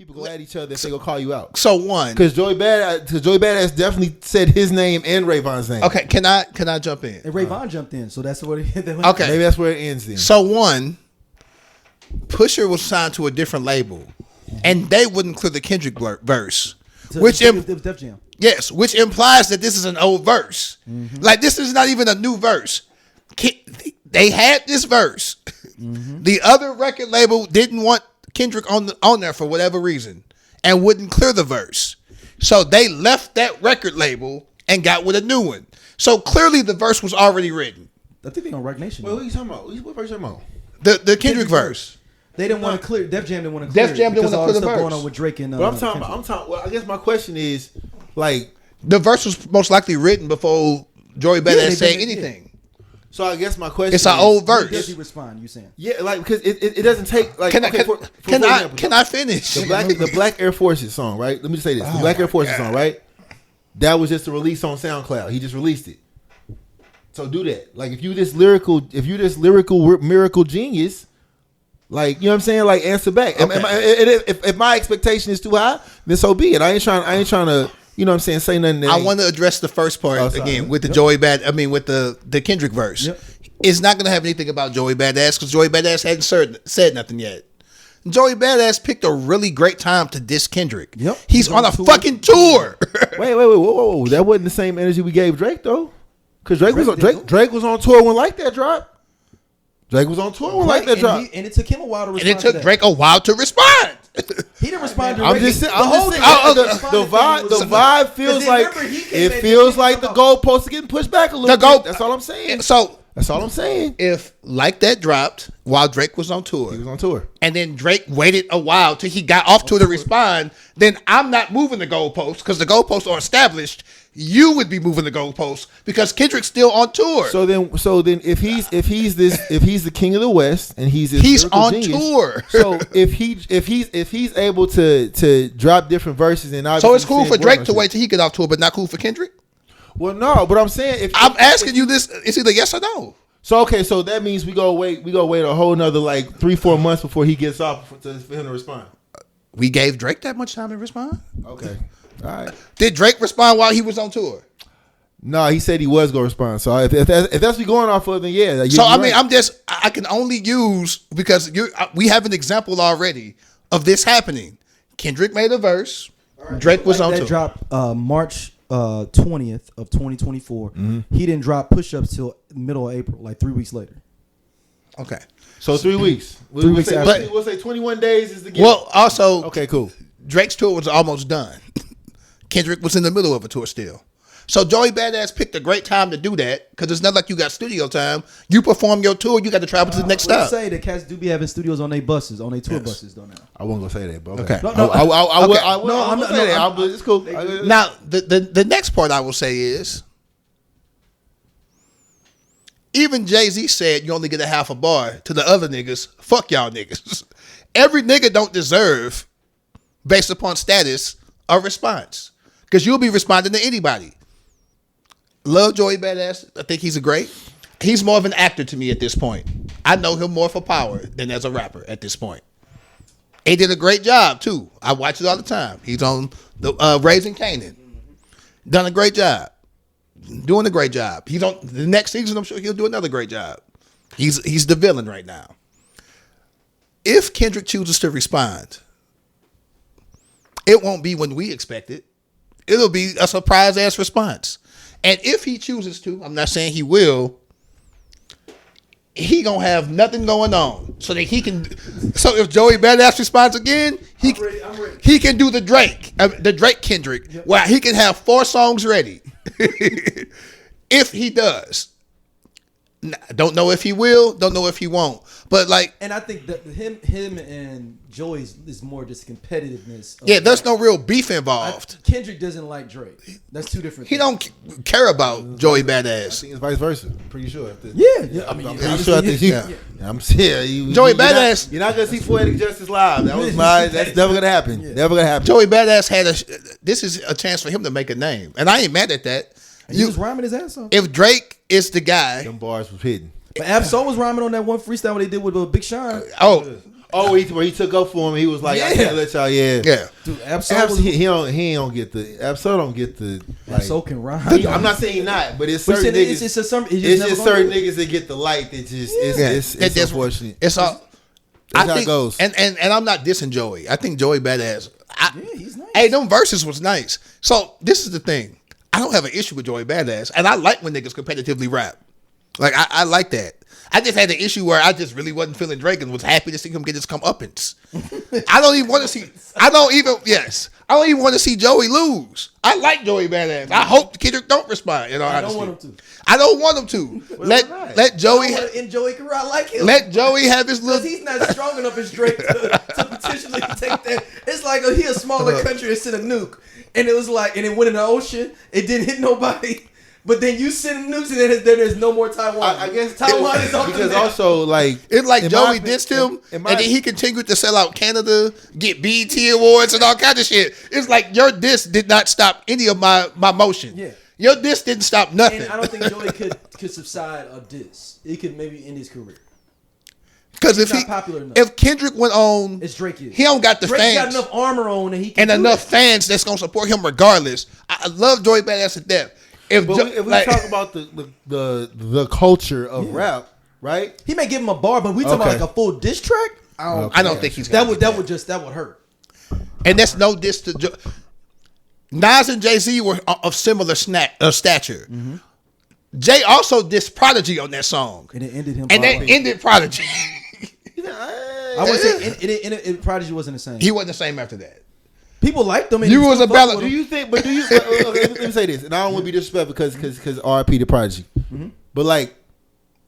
people go at each other if they go call you out. So one, because Joey Badass definitely said his name and Rayvon's name. Okay, can I jump in? And Rayvon jumped in, so that's what. Okay, maybe that's where it ends. Then. So one, Pusha was signed to a different label, and they wouldn't clear the Kendrick verse, which it was Def Jam. Yes, which implies that this is an old verse. Mm-hmm. Like this is not even a new verse. They had this verse. Mm-hmm. The other record label didn't want Kendrick on there for whatever reason and wouldn't clear the verse. So they left that record label and got with a new one. So clearly the verse was already written. I think they on Rock Nation. Well, who are you talking about? What verse are you talking about? The Kendrick verse. They didn't want to clear. Def Jam didn't want to clear. Def Jam didn't want to clear the verse. Going on with Drake and. But I'm talking. Well, I guess my question is, like, the verse was most likely written before Joey Badass saying anything. Yeah. So I guess my question. It's an old verse. Does he respond? You saying? Yeah, like because it doesn't take like. Can I finish the Black Air Forces song? Right. Let me just say this: the Black Air Forces song, right? That was just a release on SoundCloud. He just released it. So do that. Like if you this lyrical miracle genius. Like, you know what I'm saying? Like, answer back. Okay. If my expectation is too high, then so be it. I ain't trying to, you know what I'm saying, say nothing. I want to address the first part again with the Joey with the Kendrick verse. Yep. It's not going to have anything about Joey Badass because Joey Badass hadn't said nothing yet. Joey Badass picked a really great time to diss Kendrick. Yep. He's on a fucking tour. Wait, whoa. That wasn't the same energy we gave Drake, though. Because Drake was on tour when Like That dropped. Drake was on tour when Like That dropped. And it took him a while to respond. And it took Drake a while to respond. He didn't respond to I'm just saying, the vibe feels like it feels like the goalposts are getting pushed back a little bit. That's all I'm saying. So that's all I'm saying. If Like That dropped while Drake was on tour, he was on tour, and then Drake waited a while till he got off tour to respond, then I'm not moving the goalposts because the goalposts are established. You would be moving the goalposts because Kendrick's still on tour. So then, if he's the king of the West and he's on genius, tour. So if he's able to drop different verses and so it's cool for Drake to wait till he get off tour, but not cool for Kendrick. Well, no, but I'm saying I'm asking you this. It's either yes or no. So okay, so that means we go wait a whole nother like 3-4 months before he gets off for him to respond. We gave Drake that much time to respond. Okay. All right. Did Drake respond while he was on tour? No, he said he was going to respond. So if that's what we're going off of, then yeah. So I mean, I can only use because we have an example already of this happening. Kendrick made a verse. Right. Drake was on tour. That dropped March 20th of 2024. Mm-hmm. He didn't drop push-ups till middle of April, like 3 weeks later. Okay. So 3 weeks. 3 weeks after. We'll say 21 days is the gift. Well, also, okay, cool. Drake's tour was almost done. Kendrick was in the middle of a tour still. So Joey Badass picked a great time to do that because it's not like you got studio time. You perform your tour, you got to travel to the next stop. Say that cats do be having studios on their buses, on their tour buses, don't they? I wasn't gonna say that, but okay. I say that. It's cool. Now the next part I will say is, even Jay-Z said you only get a half a bar to the other niggas. Fuck y'all niggas. Every nigga don't deserve, based upon status, a response. Because you'll be responding to anybody. Love Joey Badass. I think he's he's more of an actor to me at this point. I know him more for power than as a rapper at this point. He did a great job too. I watch it all the time. He's on the Raising Kanan. Done a great job. Doing a great job. He's on the next season. I'm sure he'll do another great job. He's the villain right now. If Kendrick chooses to respond, it won't be when we expect it. It'll be a surprise ass response. And if he chooses to, I'm not saying he will, he gonna have nothing going on. So that he can, so if Joey Badass responds again, I'm ready. He can do the Drake Kendrick, where he can have 4 songs ready. If he does. Don't know if he will, don't know if he won't. But like, and I think that him and Joey's is more just competitiveness. Yeah, there's no real beef involved. Kendrick doesn't like Drake. That's two different things. He don't care about Joey Badass. I think it's vice versa. Pretty sure. Yeah. I mean, I'm pretty sure. I'm serious. Joey Badass. You're not gonna see Poetic Justice live. That's never gonna happen. Yeah. Never gonna happen. Joey Badass this is a chance for him to make a name, and I ain't mad at that. He was rhyming his ass off. If Drake is the guy, them bars was hidden. But Absol was rhyming on that one freestyle they did with Big Sean. Oh, where he took up for him. He was like, I can't let y'all. Yeah. Dude, Absol He don't get the Absol don't get the. Like, Absol can rhyme. I'm not saying he not, but it's certain niggas. It's just certain niggas that get the light that just it's unfortunate. It's all. That's how it goes. And I'm not dissing Joey. I think Joey badass. He's nice. Hey, them verses was nice. So this is the thing. I don't have an issue with Joey Badass, and I like when niggas competitively rap. Like I like that. I just had an issue where I just really wasn't feeling Drake and was happy to see him get his comeuppance. I don't even want to see. I don't even want to see Joey lose. I like Joey Badass. I hope Kendrick don't respond. You know, I don't want him to. I don't want him to. Let Joey. And Joey can ride like him. Let Joey have his little. Because he's not strong enough as Drake to potentially take that. It's like he a smaller country that sent a nuke, and it was like, and it went in the ocean. It didn't hit nobody. But then you send nukes, and then there's no more Taiwan. I guess Taiwan is open because now. also like it's like Joey dissed him, and then he continued to sell out Canada, get BET awards and all kinds of shit. It's like your diss did not stop any of my motion. Yeah. Your diss didn't stop nothing. And I don't think Joey could subside a diss. It could maybe end his career. Because if Kendrick went on, it's Drake. He don't got the Drake's fans. Got enough armor on, and he can enough fans that's gonna support him regardless. I love Joey Badass to death. If we talk about the culture of rap, right? He may give him a bar, but we talking about like a full diss track. I don't think he's that would hurt. And that's no diss to Nas and Jay-Z were of similar stature. Mm-hmm. Jay also dissed Prodigy on that song, and it ended him. And that ended Prodigy. I would say Prodigy wasn't the same. He wasn't the same after that. People liked them. You was a ballad. Do you think? But do you? Let me say this, and I don't want to be disrespectful because R.I.P. to Prodigy. Mm-hmm. But like,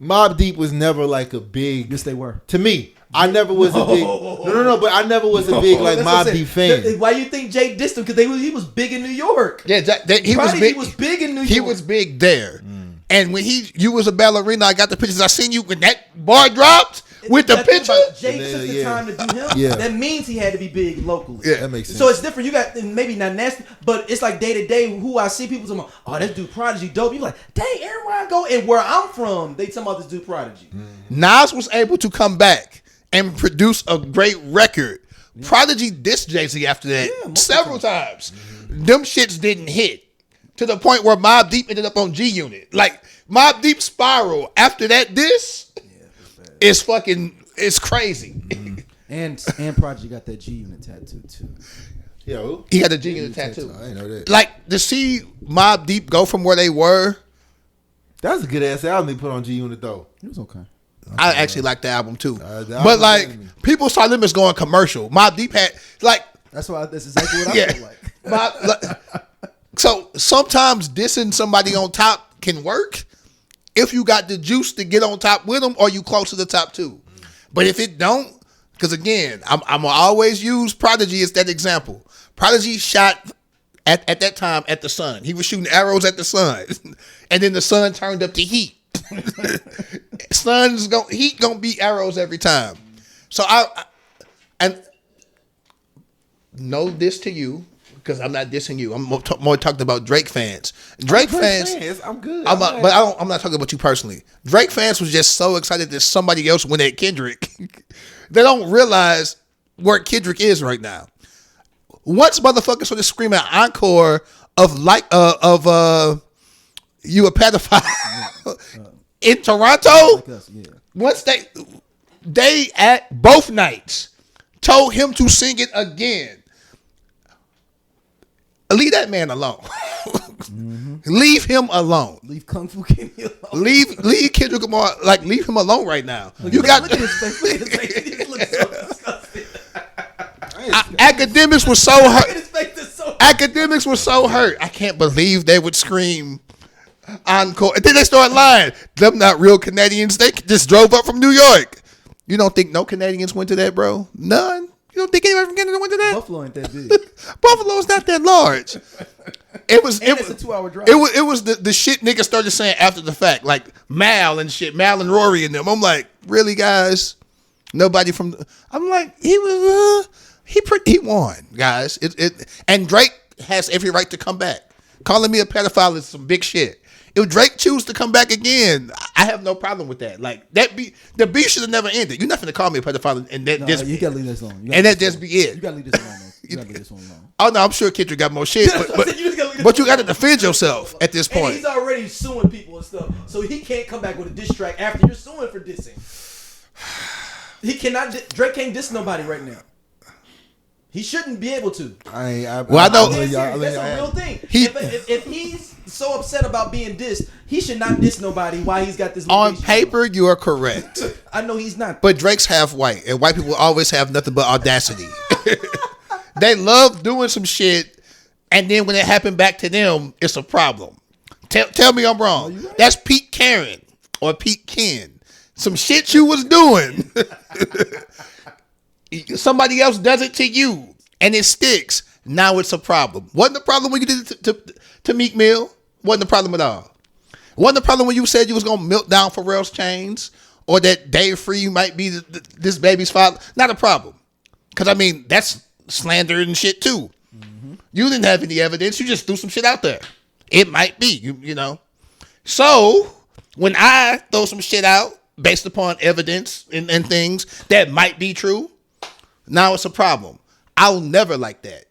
Mobb Deep was never like a big. Yes, they were. To me, I never was a big. No. But I never was a big like Mobb Deep fan. Why you think Jay dissed him? Because he was big in New York. Yeah, he was big in New York. He was big there. And when you was a ballerina, I got the pictures. I seen you when that bar dropped. With the picture, Jay took the time to do him. Yeah. That means he had to be big locally. Yeah, that makes sense. So it's different. You got maybe not nasty, but it's like day to day. Who I see people talking about, oh, this dude Prodigy dope. You like, dang, everywhere I go and where I'm from, they talking about this dude Prodigy. Nas was able to come back and produce a great record. Yeah. Prodigy dissed Jay-Z after that several times. Mm-hmm. Them shits didn't hit to the point where Mobb Deep ended up on G Unit. Like Mobb Deep spiral after that diss. It's crazy. Mm-hmm. And Prodigy got that G Unit tattoo too. Yo, he had a G Unit tattoo. I didn't know that. Like to see Mobb Deep go from where they were. That was a good ass album they put on G Unit though. It was okay. I actually liked the album too. But like people saw them as going commercial. Mobb Deep had like that's exactly what I feel like. So sometimes dissing somebody on top can work. If you got the juice to get on top with them, or you close to the top too. But if it don't, because again, I'm gonna always use Prodigy as that example. Prodigy shot at that time at the sun. He was shooting arrows at the sun, and then the sun turned up the heat. Heat gonna beat arrows every time. So and no diss to you. Because I'm not dissing you. I'm more talking about Drake fans. Drake fans. I'm good. I'm not talking about you personally. Drake fans was just so excited that somebody else went at Kendrick. They don't realize where Kendrick is right now. Once motherfuckers started screaming encore of you a pedophile in Toronto. Once they at both nights told him to sing it again. Leave that man alone. Mm-hmm. Leave him alone. Leave Kung Fu Kenny alone. Leave Kendrick Lamar. Like leave him alone right now. Look at his face. Look at his face. He looks so disgusting. Academics was so hurt. Academics was so hurt. I can't believe they would scream encore. And then they start lying. Them not real Canadians. They just drove up from New York. You don't think no Canadians went to that, bro? None. You don't think anybody from Canada went to that? Buffalo ain't that big. Buffalo's not that large. It's a 2-hour drive. It was the shit niggas started saying after the fact, like Mal and shit, Mal and Rory and them. I'm like, really, guys? Nobody from. I'm like, he won, guys. And Drake has every right to come back. Calling me a pedophile is some big shit. If Drake choose to come back again, I have no problem with that. Like the beef should have never ended. You're not gonna call me a pedophile and that just you gotta leave this alone. And that just be it. You gotta leave this alone. You gotta leave this one alone. Oh no, I'm sure Kendrick got more shit, but you got to defend yourself at this point. And he's already suing people and stuff, so he can't come back with a diss track after you're suing for dissing. He cannot. Drake can't diss nobody right now. He shouldn't be able to. I know that's a real thing. If he's so upset about being dissed, he should not diss nobody while he's got this. On paper, you are correct. I know he's not. But Drake's half white, and white people always have nothing but audacity. They love doing some shit, and then when it happened back to them, it's a problem. Tell me I'm wrong. Right? That's Pete Karen or Pete Ken. Some shit you was doing. Somebody else does it to you, and it sticks. Now it's a problem. Wasn't the problem when you did it to Meek Mill? Wasn't the problem at all. Wasn't the problem when you said you was going to melt down Pharrell's chains, or that Dave Free might be this baby's father? Not a problem. Because, I mean, that's slander and shit, too. Mm-hmm. You didn't have any evidence. You just threw some shit out there. It might be, you know. So, when I throw some shit out based upon evidence and things that might be true, now it's a problem. I'll never like that.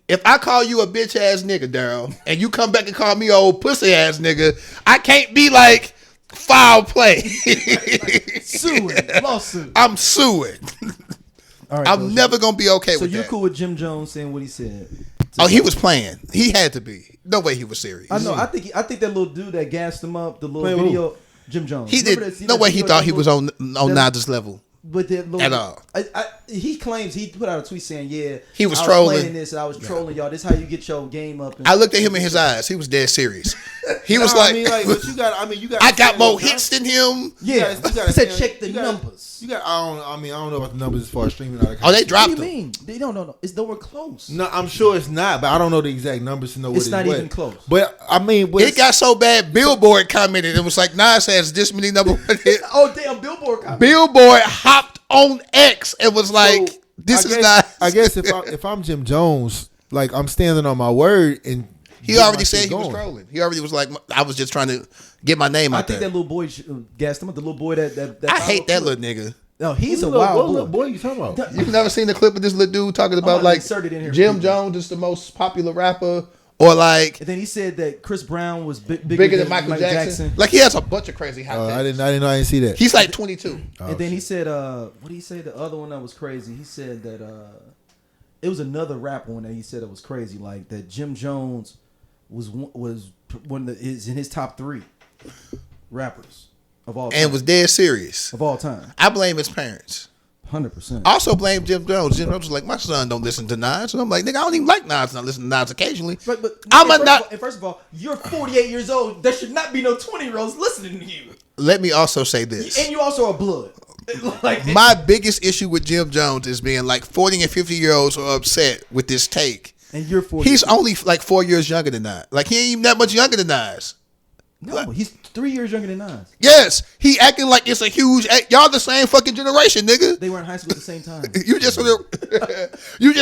If I call you a bitch ass nigga, Daryl, and you come back and call me an old pussy ass nigga, I can't be like foul play. Suing, lawsuit. I'm suing. All right, I'm never gonna be okay with that. So you're cool with Jim Jones saying what he said? Oh, he was playing. He had to be. No way he was serious. I know. I think that little dude that gassed him up, the little video, Jim Jones. He did. No way he thought he was on Nas' level. But that little, at all. He claims he put out a tweet saying, "Yeah, he was trolling playing this, and I was trolling y'all. This is how you get your game up." I looked at him in his eyes. He was dead serious. He was like, but you got. I got more hits than him. Yeah, he said check the numbers. You got. I don't know about the numbers as far as streaming. Oh, they dropped them. What do you mean? They don't know. It's nowhere close. No, I'm sure it's not, but I don't know the exact numbers to know what it's not even close. But I mean, it got so bad. Billboard commented. It was like Nas has this many number one hits. Oh damn! Billboard commented. Billboard hopped on X and was like, "This is not." I guess if I'm Jim Jones, like I'm standing on my word, and he already said he was trolling. He already was like, "I was just trying to get my name out there." I think that little boy gassed him up. The little boy that I hate that little nigga. No, he's a wild boy. You talking about? You've never seen the clip of this little dude talking about like Jim Jones is the most popular rapper, or like. And then he said that Chris Brown was bigger than Michael Jackson. Like he has a bunch of crazy hot takes. I didn't see that. He's like 22. And then he said, what did he say? The other one that was crazy. He said that it was another rap one that he said it was crazy, like that Jim Jones was one of is in his top 3 rappers of all time. And was dead serious of all time. I blame his parents. 100%. Also blame Jim Jones. Jim Jones was like, my son don't listen to Nas. And I'm like, nigga, I don't even like Nas. And I listen to Nas occasionally. But first of all, you're 48 years old. There should not be no 20-year-olds listening to you. Let me also say this. And you also are blood. Like, my biggest issue with Jim Jones is being like 40 and 50-year-olds are upset with this take. And you're 40. He's only like 4 years younger than Nas. Like, he ain't even that much younger than Nas. No, like, he's 3 years younger than Nas. Yes, he acting like it's a huge. Y'all the same fucking generation, nigga. They were in high school at the same time. you just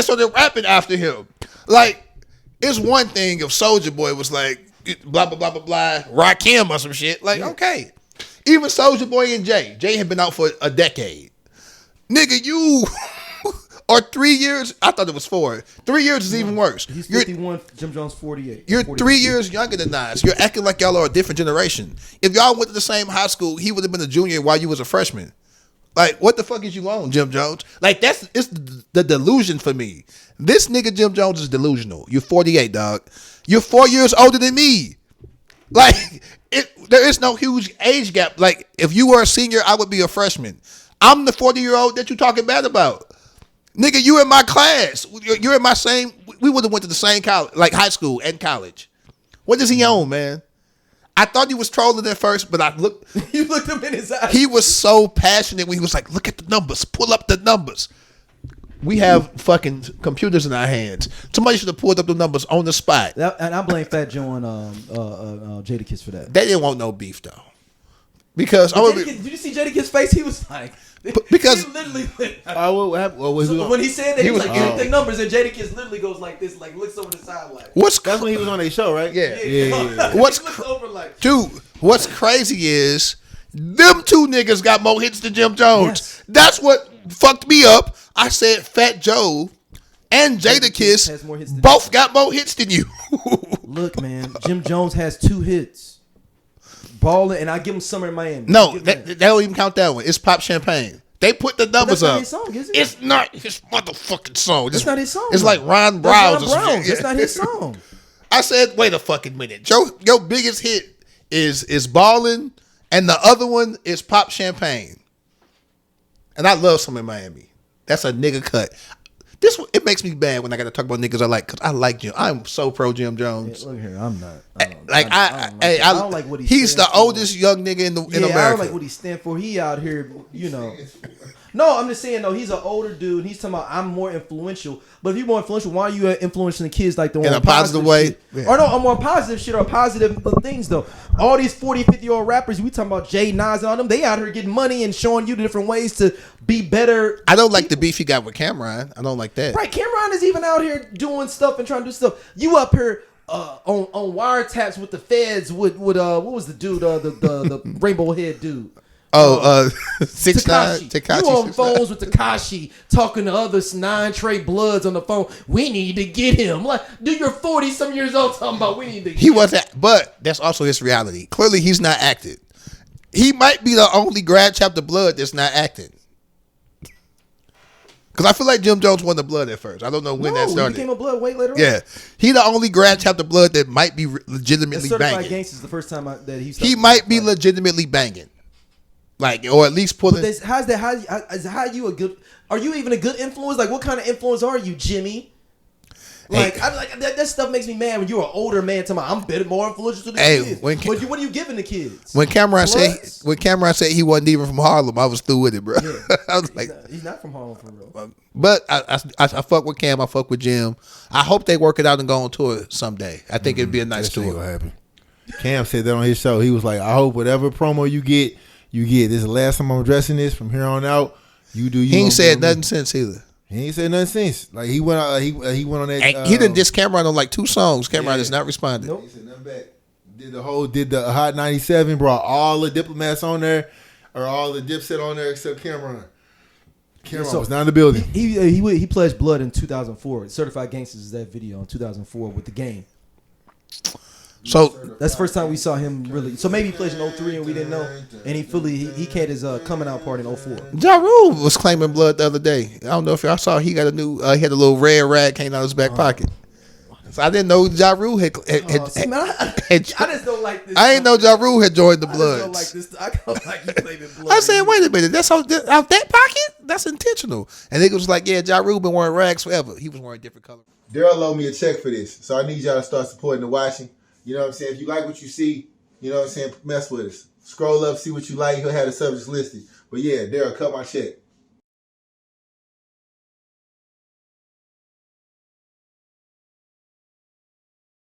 started rapping after him. Like, it's one thing if Soulja Boy was like blah blah blah blah blah, Rakim or some shit. Like, okay, even Soulja Boy and Jay had been out for a decade. Nigga, you. Or 3 years. I thought it was 4. 3 years is even worse. He's 51. Jim Jones 48. You're 3 years younger than Nas. You're acting like y'all are a different generation. If y'all went to the same high school, he would have been a junior while you was a freshman. Like, what the fuck is you on, Jim Jones? Like, it's the delusion for me. This nigga Jim Jones is delusional. You're 48, dog. You're 4 years older than me. Like, there is no huge age gap. Like, if you were a senior, I would be a freshman. I'm the 40-year-old that you talking bad about. Nigga, you in my class. You're in my same. We would have went to the same college, like high school and college. What is he on, man? I thought he was trolling at first, but I looked. You looked him in his eyes. He was so passionate when he was like, "Look at the numbers. Pull up the numbers." We have fucking computers in our hands. Somebody should have pulled up the numbers on the spot. And I blame Fat Joe and Jadakiss for that. They didn't want no beef though, because did you see Jadakiss' face? He was like. Because he literally went. What happened? So when he said that, he was like, Oh. the numbers, and Jadakiss literally goes like this, like looks over the side, like. That's when he was on a show, right? Yeah. Yeah. He looks over like. Dude, what's crazy is them two niggas got more hits than Jim Jones. Yes. That's what fucked me up. I said Fat Joe and Jadakiss has more hits than both got more hits than you. Look, man, Jim Jones has 2 hits. Ballin', and I give him Summer in Miami. No, that don't even count that one. It's Pop Champagne. They put the numbers that's not up. his song, is it? It's not his motherfucking song. That's not his song. It's like Ron Browns. That's Ron Browns. That's not his song. I said, wait a fucking minute. Your biggest hit is Ballin', and the other one is Pop Champagne. And I love Summer in Miami. That's a nigga cut. It makes me bad when I got to talk about niggas I like, because I like Jim. I'm so pro Jim Jones. Yeah, look here, I'm not. I don't like what he's the oldest young nigga in America. I don't like what he stand for. He out here, you know. No, I'm just saying, no, he's an older dude. He's talking about I'm more influential. But if you're more influential, why are you influencing the kids like the in a positive way? Yeah. Or no, I'm more positive shit or positive things though. All these 40, 50-year-old rappers, we talking about Jay, Nas, and all them, they out here getting money and showing you the different ways to be better. I don't like the beef he got with Cameron. I don't like that. Right, Cameron is even out here doing stuff and trying to do stuff. You up here on wiretaps with the feds with what was the dude, the rainbow head dude? 6ix9ine. Tekashi. You on phones with Tekashi talking to other 9 Trey Bloods on the phone. We need to get him. Like, dude, you're 40 some years old talking about we need to get He wasn't, but that's also his reality. Clearly, he's not acting. He might be the only grad chapter blood that's not acting. Because I feel like Jim Jones won the blood at first. I don't know when that started. He became a blood way later on. Yeah. He the only grad chapter blood that might be legitimately Certified banging. Gangsta is the first time that he He might be legitimately banging. Like, or at least pulling. But how you a good? Are you even a good influence? Like, what kind of influence are you, Jimmy? Like, Hey. that stuff makes me mad when you're an older man talking about I'm better, more influential to the kids. What are you giving the kids? When Cameron said he wasn't even from Harlem, I was through with it, bro. Yeah. I was like, he's not from Harlem for real. but I fuck with Cam. I fuck with Jim. I hope they work it out and go on tour someday. I think it'd be a nice That ain't tour. gonna happen. Cam said that on his show. He was like, I hope whatever promo you get. This is the last time I'm addressing this. From here on out, you do. He ain't said nothing since either. He ain't said nothing since. Like he went out. He went on that. He didn't diss Cameron on like 2 songs. Cameron has not responded. Nope. He said nothing back. Did the Hot 97. Brought all the diplomats on there, or all the Dipset on there except Cameron. Cameron was not in the building. He pledged blood in 2004. Certified Gangsters is that video in 2004 with the Game. So That's the first time we saw him really. So maybe he pledged in 03 and we didn't know. And he had his coming out party in 04. Ja Rule was claiming blood the other day. I don't know if y'all saw. He got a new. He had a little red rag hanging out his back pocket. So I didn't know Ja Rule had. See, man, I just don't like this. I didn't know Ja Rule had joined the I just don't Bloods. like this. I don't like you claiming blood. I said, wait a minute, that's out that pocket? That's intentional. And nigga was like, yeah, Ja Rule been wearing rags forever. He was wearing different colors. Daryl owed me a check for this, so I need y'all to start supporting the watching. You know what I'm saying? If you like what you see, you know what I'm saying, mess with us. Scroll up, see what you like. He'll have the subjects listed. But yeah, Daryl, cut my check.